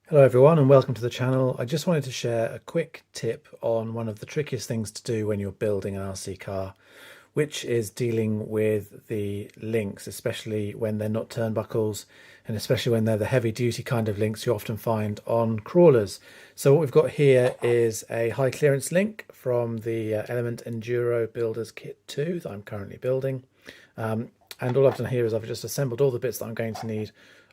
Hello everyone and welcome to the channel. I just wanted to share a quick tip on one of the trickiest things to do when you're building an RC car, which is dealing with the links, especially when they're not turnbuckles and especially when they're the heavy duty kind of links you often find on crawlers. So what we've got here is a high clearance link from the Element Enduro Builders Kit 2 that I'm currently building. And all I've done here is I've just assembled all the bits that I'm going to need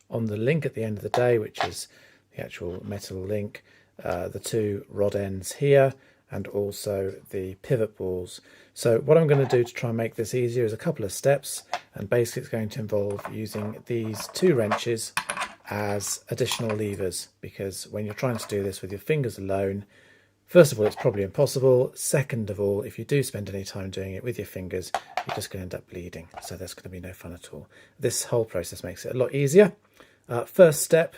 on the link at the end of the day, which is the actual metal link, the two rod ends here, and also the pivot balls. So what I'm going to do to try and make this easier is a couple of steps, and basically it's going to involve using these two wrenches as additional levers, because when you're trying to do this with your fingers alone, first of all, it's probably impossible. Second of all, if you do spend any time doing it with your fingers, you're just going to end up bleeding. So there's going to be no fun at all. This whole process makes it a lot easier. First step,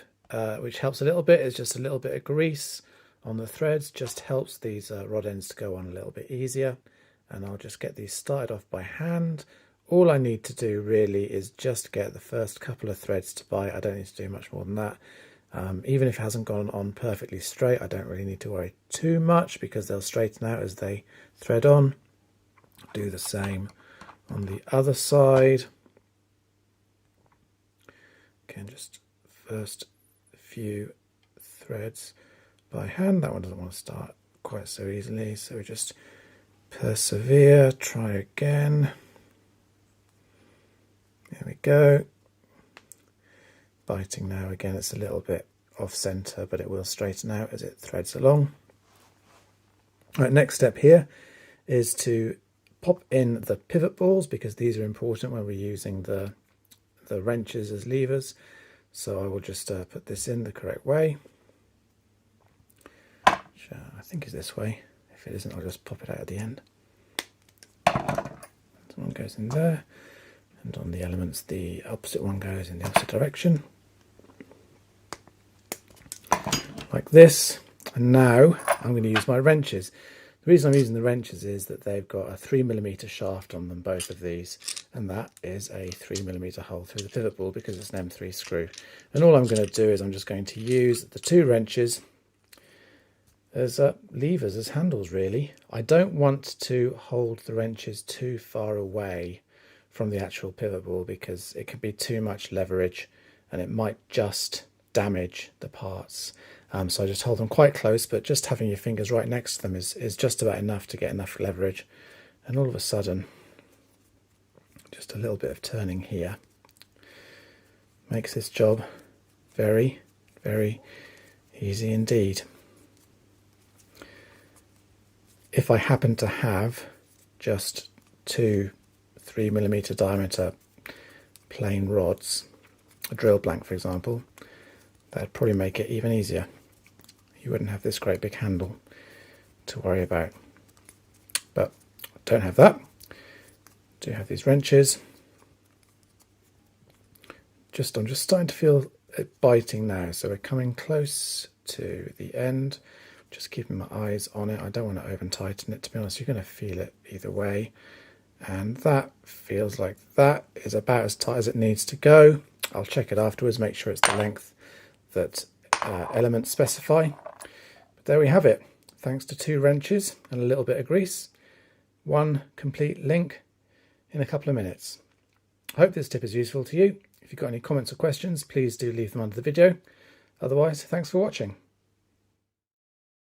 which helps a little bit, is just a little bit of grease on the threads. Just helps these rod ends to go on a little bit easier. And I'll just get these started off by hand. All I need to do really is just get the first couple of threads to bite. I don't need to do much more than that. Even if it hasn't gone on perfectly straight, I don't really need to worry too much because they'll straighten out as they thread on. Do the same on the other side. Again, just first few threads by hand. That one doesn't want to start quite so easily, so we just persevere, try again. There we go. Biting now. Again, it's a little bit off center, but it will straighten out as it threads along. Right, next step here is to pop in the pivot balls, because these are important when we're using the wrenches as levers. So I will just put this in the correct way, which I think is this way. If it isn't, I'll just pop it out at the end. So one goes in there, and on the elements the opposite one goes in the opposite direction, like this. And now I'm going to use my wrenches. The reason I'm using the wrenches is that they've got a 3mm shaft on them, both of these, and that is a 3mm hole through the pivot ball because it's an M3 screw. And all I'm going to do is I'm just going to use the two wrenches as levers, as handles really. I don't want to hold the wrenches too far away from the actual pivot ball because it could be too much leverage and it might just damage the parts. So I just hold them quite close, but just having your fingers right next to them is just about enough to get enough leverage. And all of a sudden, just a little bit of turning here makes this job very, very easy indeed. If I happen to have just two 3mm diameter plain rods, a drill blank for example, that'd probably make it even easier. You wouldn't have this great big handle to worry about. But I don't have that. I do have these wrenches. I'm just starting to feel it biting now, so we're coming close to the end. Just keeping my eyes on it. I don't want to over tighten it, to be honest. You're going to feel it either way. And that feels like that is about as tight as it needs to go. I'll check it afterwards, make sure it's the length that elements specify. But there we have it. Thanks to two wrenches and a little bit of grease, one complete link in a couple of minutes. I hope this tip is useful to you. If you've got any comments or questions, please do leave them under the video. Otherwise, thanks for watching.